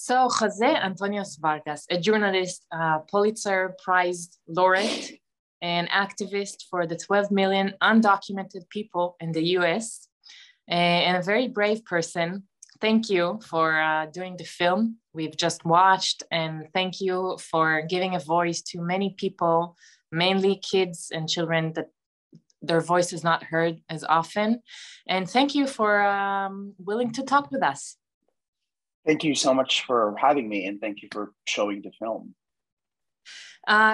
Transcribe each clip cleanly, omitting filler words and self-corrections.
So Jose Antonio Vargas, a journalist, Pulitzer Prize laureate, an activist for the 12 million undocumented people in the US, and a very brave person. Thank you for doing the film we've just watched, and thank you for giving a voice to many people, mainly kids and children that their voice is not heard as often. And thank you for willing to talk with us. Thank you so much for having me, and thank you for showing the film.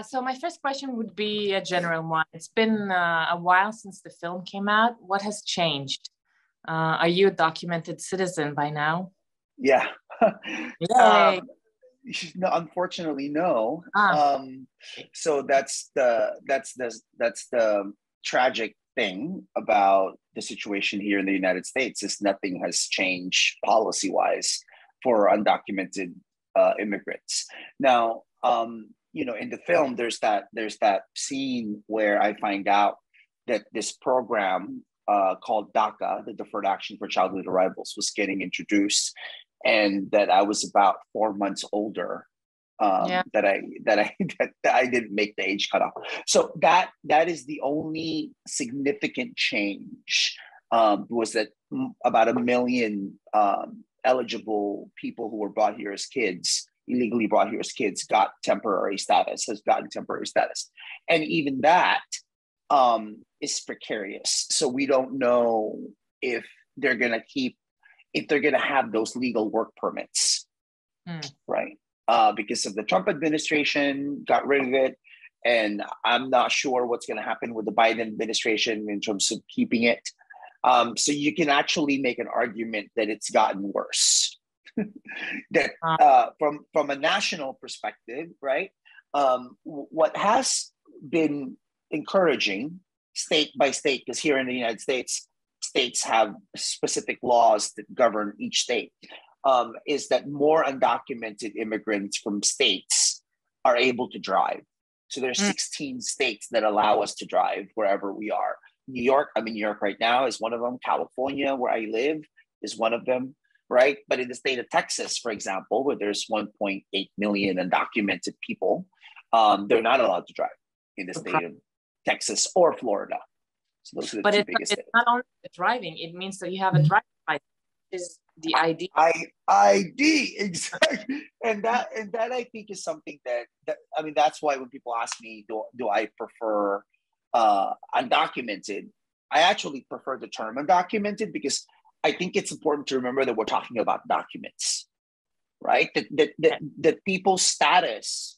So my first question would be a general one. It's been a while since the film came out. What has changed? Are you a documented citizen by now? Yeah. Yay. No, unfortunately, no. So that's the tragic thing about the situation here in the United States is nothing has changed policy-wise for undocumented immigrants. Now, in the film, there's that scene where I find out that this program called DACA, the Deferred Action for Childhood Arrivals, was getting introduced, and that I was about 4 months older. That I didn't make the age cutoff. So that is the only significant change. Was that about 1 million eligible people who were brought here as kids, illegally brought here as kids, has gotten temporary status. And even that is precarious. So we don't know if they're going to have those legal work permits, right? Because of the Trump administration, got rid of it. And I'm not sure what's going to happen with the Biden administration in terms of keeping it. So you can actually make an argument that it's gotten worse. That from a national perspective, right? What has been encouraging state by state, because here in the United States, states have specific laws that govern each state, is that more undocumented immigrants from states are able to drive. So there's 16 states that allow us to drive wherever we are. New York, I'm in New York right now, is one of them. California, where I live, is one of them, right? But in the state of Texas, for example, where there's 1.8 million undocumented people, they're not allowed to drive in the state of Texas or Florida. So those are the two biggest states. It's not only the driving, it means that you have a driving license, which is the ID. ID, exactly. And that I think is something that I mean, that's why when people ask me, do I prefer undocumented, I actually prefer the term undocumented, because I think it's important to remember that we're talking about documents, right? That people's status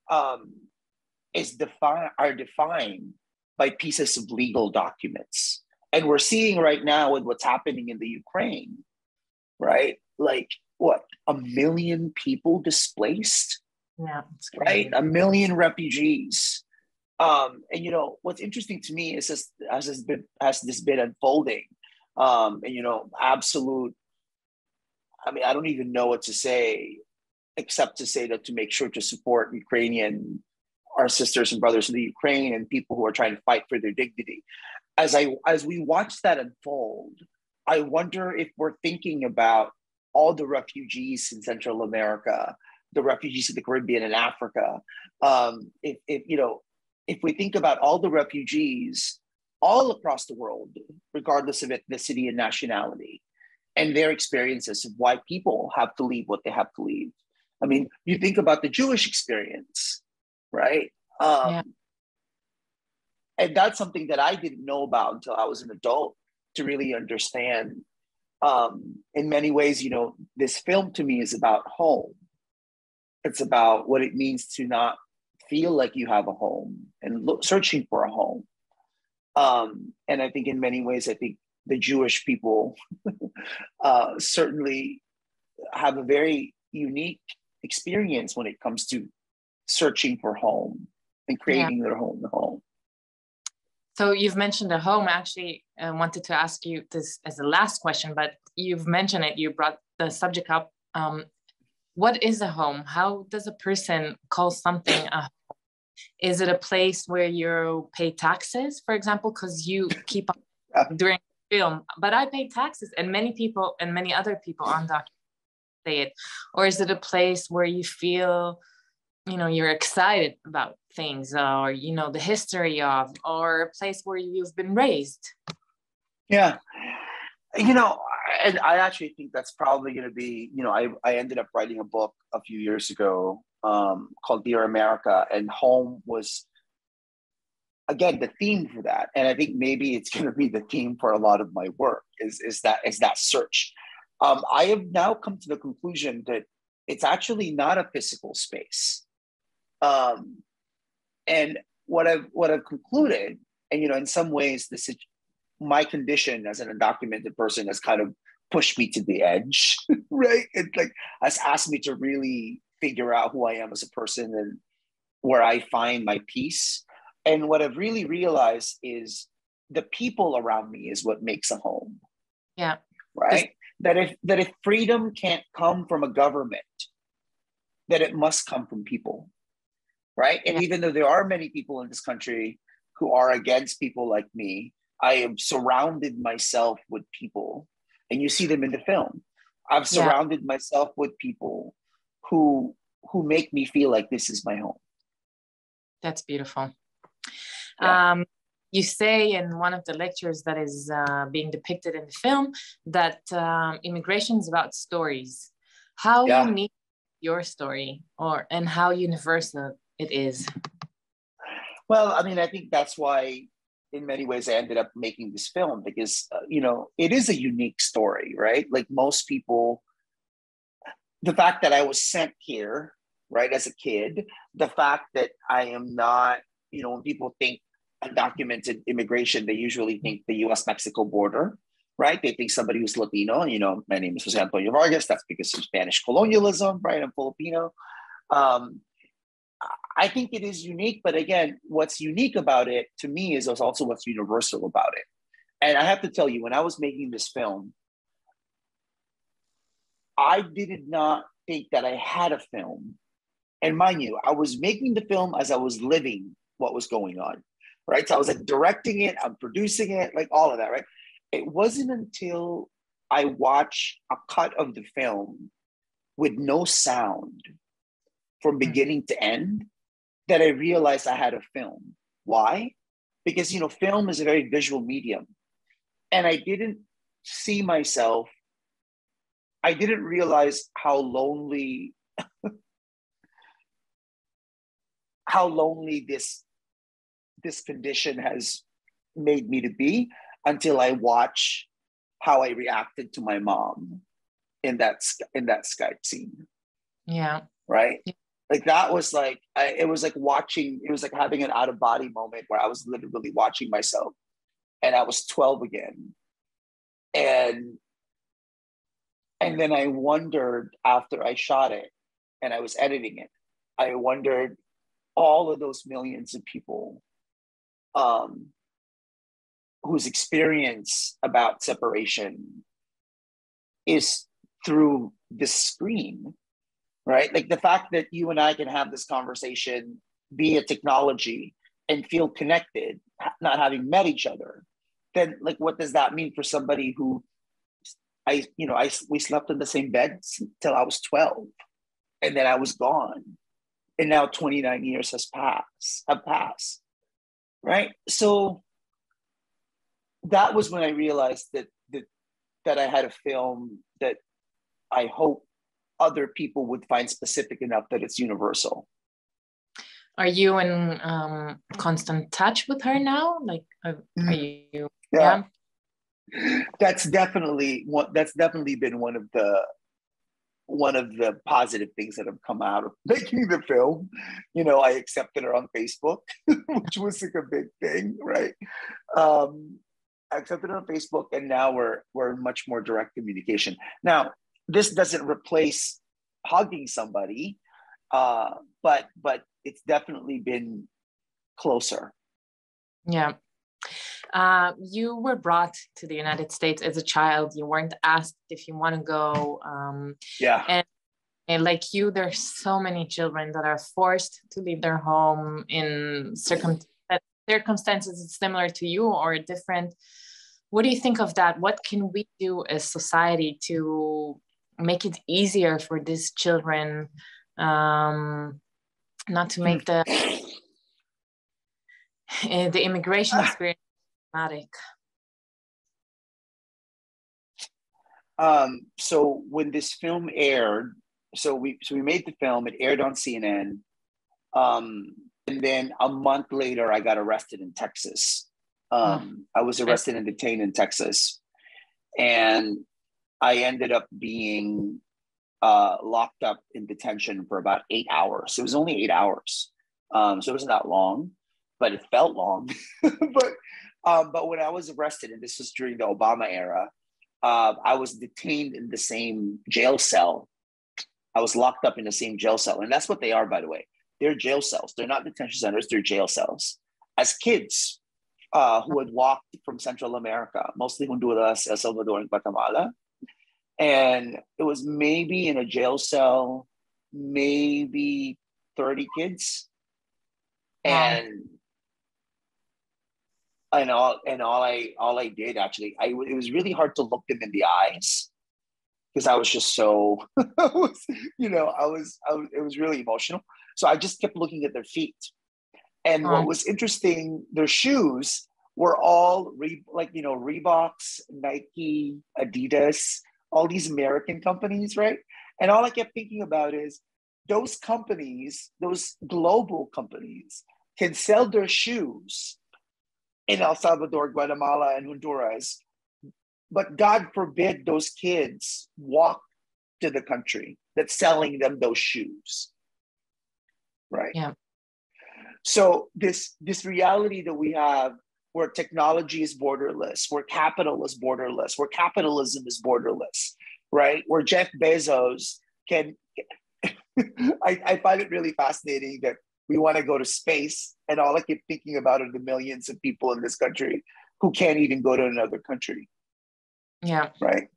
are defined by pieces of legal documents. And we're seeing right now with what's happening in the Ukraine, right? Like what, 1 million people displaced? Yeah, right? 1 million refugees. And what's interesting to me is as this been unfolding, absolute. I mean, I don't even know what to say, except to say that to make sure to support our sisters and brothers in the Ukraine and people who are trying to fight for their dignity. As we watch that unfold, I wonder if we're thinking about all the refugees in Central America, the refugees in the Caribbean and Africa. If we think about all the refugees all across the world, regardless of ethnicity and nationality, and their experiences of why people have to leave what they have to leave. I mean, you think about the Jewish experience, right? And that's something that I didn't know about until I was an adult to really understand. In many ways, this film to me is about home. It's about what it means to not feel like you have a home and searching for a home. And I think in many ways, I think the Jewish people certainly have a very unique experience when it comes to searching for home and creating their home. So you've mentioned a home. Actually, I wanted to ask you this as the last question, but you've mentioned it. You brought the subject up. What is a home? How does a person call something a home? Is it a place where you pay taxes, for example, because you keep on during the film? But I pay taxes, and many people and many other people on document say it? Or is it a place where you feel, you know, you're excited about things, or, you know, the history of, or a place where you've been raised? Yeah. You know, and I actually think that's probably going to be, you know, I ended up writing a book a few years ago called Dear America, and home was, again, the theme for that. And I think maybe it's going to be the theme for a lot of my work is that search. I have now come to the conclusion that it's actually not a physical space. And what I've concluded, and, you know, in some ways, my condition as an undocumented person has kind of pushed me to the edge, right? It like has asked me to really figure out who I am as a person and where I find my peace. And what I've really realized is the people around me is what makes a home. Yeah. Right? That if freedom can't come from a government, that it must come from people. Right? And even though there are many people in this country who are against people like me, I have surrounded myself with people, and you see them in the film. I've surrounded myself with people who make me feel like this is my home. That's beautiful. Yeah. You say in one of the lectures that is being depicted in the film that immigration is about stories. How unique your story, and how universal it is? Well, I mean, I think that's why in many ways I ended up making this film, because, you know, it is a unique story, right? Like most people, the fact that I was sent here, right, as a kid, the fact that I am not, you know, when people think undocumented immigration, they usually think the US-Mexico border, right? They think somebody who's Latino, you know, my name is Jose Antonio Vargas, that's because of Spanish colonialism, right? I'm Filipino. I think it is unique, but again, what's unique about it to me is also what's universal about it. And I have to tell you, when I was making this film, I did not think that I had a film. And mind you, I was making the film as I was living what was going on, right? So I was like directing it, I'm producing it, like all of that, right? It wasn't until I watched a cut of the film with no sound from beginning to end that I realized I had a film. Why? Because, you know, film is a very visual medium. And I didn't see myself, I didn't realize how lonely this condition has made me to be until I watch how I reacted to my mom in that Skype scene. Yeah. Right? Like that was like, it was like having an out of body moment where I was literally watching myself and I was 12 again. And then I wondered, after I shot it and I was editing it, I wondered all of those millions of people whose experience about separation is through this screen, right? Like the fact that you and I can have this conversation via technology and feel connected, not having met each other, then like, what does that mean for somebody who we slept in the same bed till I was 12 and then I was gone. And now 29 years have passed, right? So that was when I realized that I had a film that I hope other people would find specific enough that it's universal. Are you in constant touch with her now? Like, are you? Yeah. That's definitely been one of the positive things that have come out of making the film. You know, I accepted her on Facebook, which was like a big thing, right? I accepted her on Facebook, and now we're in much more direct communication. Now, this doesn't replace hugging somebody, but it's definitely been closer. Yeah. You were brought to the United States as a child. You weren't asked if you want to go. And like you, there's so many children that are forced to leave their home in circumstances similar to you or different. What do you think of that? What can we do as society to make it easier for these children not to make the immigration experience traumatic? So when this film aired, so we made the film, it aired on CNN. And then a month later, I got arrested in Texas. I was arrested and detained in Texas. And I ended up being locked up in detention for about 8 hours. It was only 8 hours. So it wasn't that long, but it felt long. But when I was arrested, and this was during the Obama era, I was detained in the same jail cell. I was locked up in the same jail cell. And that's what they are, by the way. They're jail cells. They're not detention centers. They're jail cells. As kids who had walked from Central America, mostly Honduras, El Salvador, and Guatemala. And it was maybe in a jail cell, maybe 30 kids. And all I did actually, it was really hard to look them in the eyes because I was just so, it was really emotional. So I just kept looking at their feet. And what was interesting, their shoes were all Reeboks, Nike, Adidas, all these American companies, right? And all I kept thinking about is those companies, those global companies, can sell their shoes in El Salvador, Guatemala, and Honduras. But God forbid those kids walk to the country that's selling them those shoes. Right. Yeah. So this reality that we have where technology is borderless, where capital is borderless, where capitalism is borderless, right? Where Jeff Bezos can, I find it really fascinating that we want to go to space and all I keep thinking about are the millions of people in this country who can't even go to another country. Yeah. Right.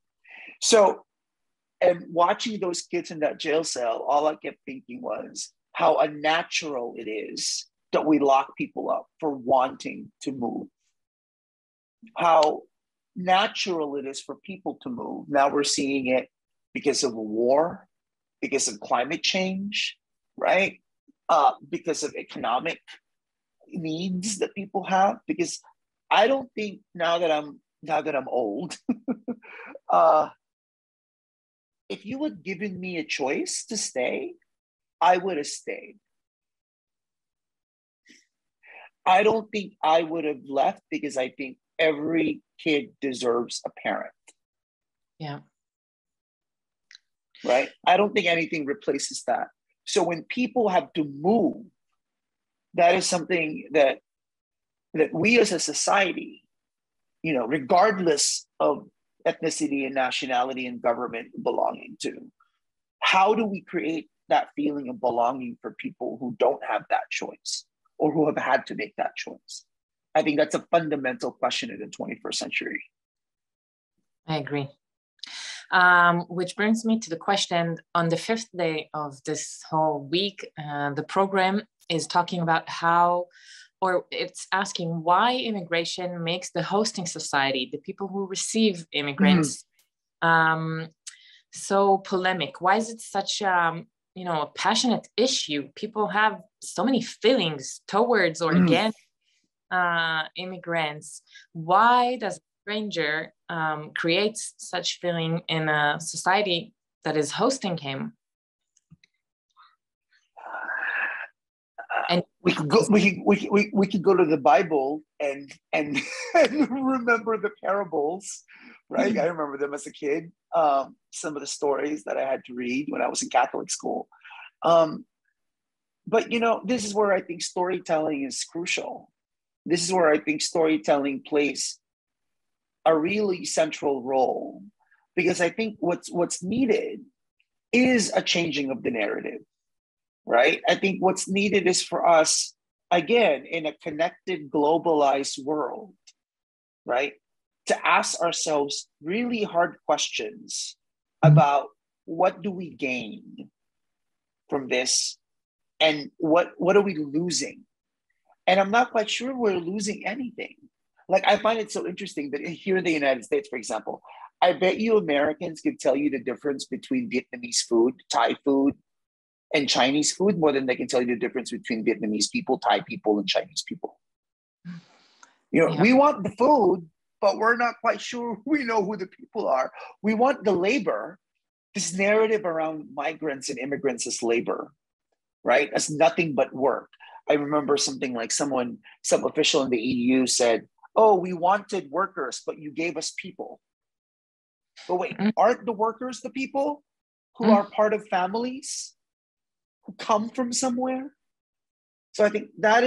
So, and watching those kids in that jail cell, all I kept thinking was how unnatural it is that we lock people up for wanting to move. How natural it is for people to move. Now we're seeing it because of war, because of climate change, right? Because of economic needs that people have. Because I don't think now that I'm old, if you had given me a choice to stay, I would have stayed. I don't think I would have left because I think every kid deserves a parent. Yeah. Right? I don't think anything replaces that. So when people have to move, that is something that we as a society, regardless of ethnicity and nationality and government belonging to, how do we create that feeling of belonging for people who don't have that choice or who have had to make that choice? I think that's a fundamental question in the 21st century. I agree. Which brings me to the question, on the 5th day of this whole week, the program is talking about it's asking why immigration makes the hosting society, the people who receive immigrants, so polemic. Why is it such a passionate issue? People have so many feelings towards or against immigrants. Why does a stranger create such feeling in a society that is hosting him? And we could go to the Bible and remember the parables, right? I remember them as a kid. Some of the stories that I had to read when I was in Catholic school. But this is where I think storytelling is crucial. This is where I think storytelling plays a really central role, because I think what's needed is a changing of the narrative. Right? I think what's needed is for us, again, in a connected, globalized world, right, to ask ourselves really hard questions about what do we gain from this and what are we losing? And I'm not quite sure we're losing anything. Like, I find it so interesting that here in the United States, for example, I bet you Americans could tell you the difference between Vietnamese food, Thai food, and Chinese food more than they can tell you the difference between Vietnamese people, Thai people, and Chinese people. We want the food, but we're not quite sure we know who the people are. We want the labor, this narrative around migrants and immigrants as labor, right? As nothing but work. I remember something like some official in the EU said, oh, we wanted workers, but you gave us people. But wait, aren't the workers the people who are part of families, who come from somewhere? So I think that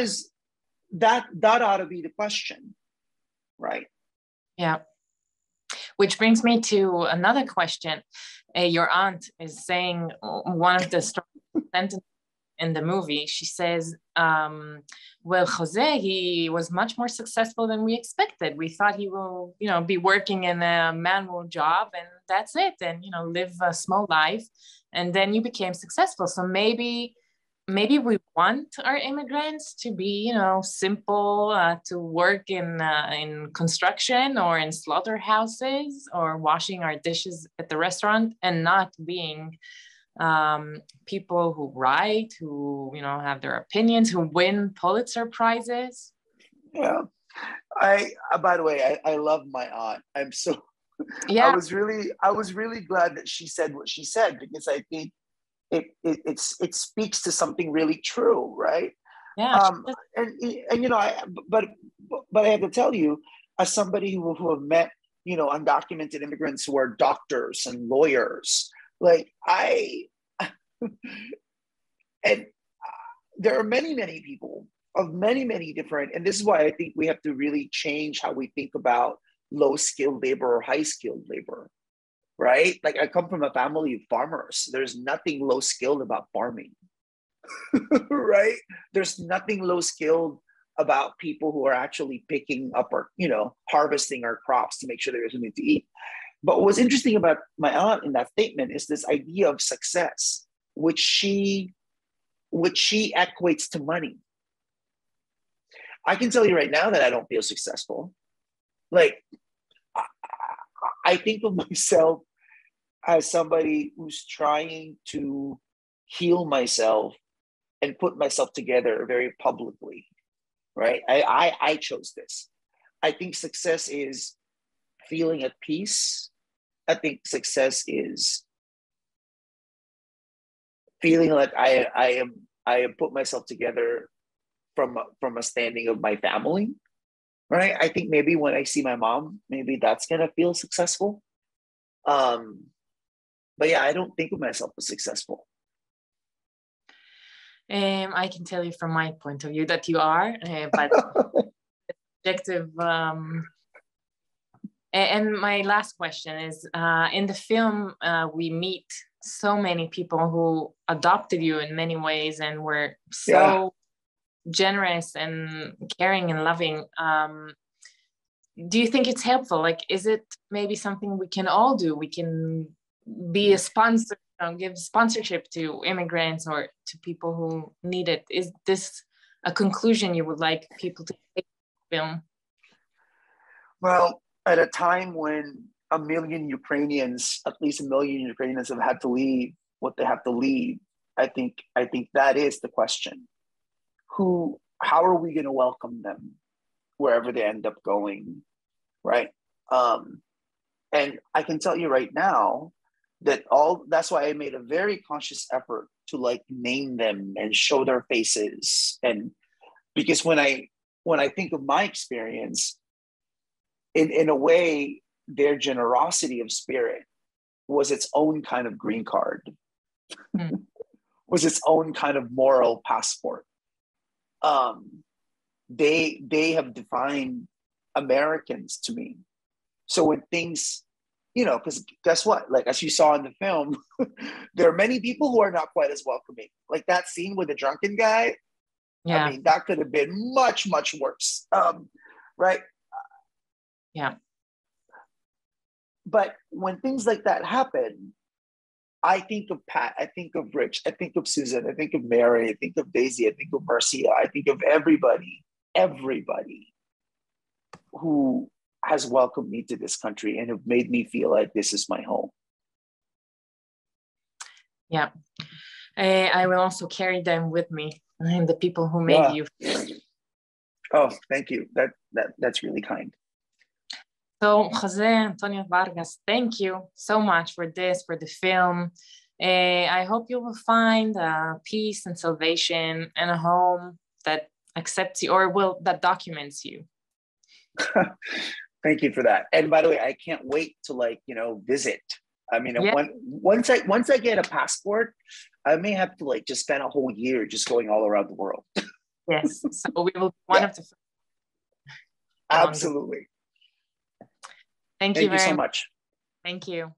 ought to be the question, right? Yeah. Which brings me to another question. Your aunt is saying one of the sentences in the movie. She says, well, Jose, he was much more successful than we expected. We thought he will, be working in a manual job and that's it. And, live a small life. And then you became successful. So maybe we want our immigrants to be, simple, to work in construction or in slaughterhouses or washing our dishes at the restaurant, and not being people who write, who have their opinions, who win Pulitzer Prizes. Yeah, by the way, I love my aunt. I'm so I was really glad that she said what she said, because I think it speaks to something really true, right? Yeah. But I have to tell you, as somebody who have met undocumented immigrants who are doctors and lawyers, like and there are many people of many different, and this is why I think we have to really change how we think about low skilled labor or high skilled labor. Right? Like I come from a family of farmers. There's nothing low skilled about farming, right? There's nothing low skilled about people who are actually picking up or, harvesting our crops to make sure there's something to eat. But what's interesting about my aunt in that statement is this idea of success, which she equates to money. I can tell you right now that I don't feel successful. Like, I think of myself as somebody who's trying to heal myself and put myself together very publicly, right? I chose this. I think success is feeling at peace. I think success is feeling like I have put myself together from a standing of my family, right? I think maybe when I see my mom, maybe that's gonna feel successful. But yeah, I don't think of myself as successful. I can tell you from my point of view that you are, but objective. And my last question is, in the film, we meet so many people who adopted you in many ways and were so generous and caring and loving. Do you think it's helpful? Like, is it maybe something we can all do? We can be a sponsor, give sponsorship to immigrants or to people who need it. Is this a conclusion you would like people to take from the film? Well, at a time when at least 1 million Ukrainians have had to leave what they have to leave, I think that is the question. How are we going to welcome them wherever they end up going, right? And I can tell you right now that that's why I made a very conscious effort to name them and show their faces. And because when I think of my experience, in a way, their generosity of spirit was its own kind of green card, was its own kind of moral passport. They have defined Americans to me. So when things, because guess what? Like, as you saw in the film, there are many people who are not quite as welcoming. Like that scene with the drunken guy. Yeah. I mean, that could have been much worse. Right? Yeah. But when things like that happen, I think of Pat, I think of Rich, I think of Susan, I think of Mary, I think of Daisy, I think of Marcia, I think of everybody who has welcomed me to this country and have made me feel like this is my home. Yeah. I will also carry them with me, and the people who made you. Oh, thank you. That's really kind. So, Jose Antonio Vargas, thank you so much for this, for the film. I hope you will find peace and salvation and a home that accepts you, or that documents you. Thank you for that. And by the way, I can't wait to visit. I mean, yeah. once I get a passport, I may have to just spend a whole year just going all around the world. Yes, so we will be one of the. Absolutely. Thank you so much. Thank you.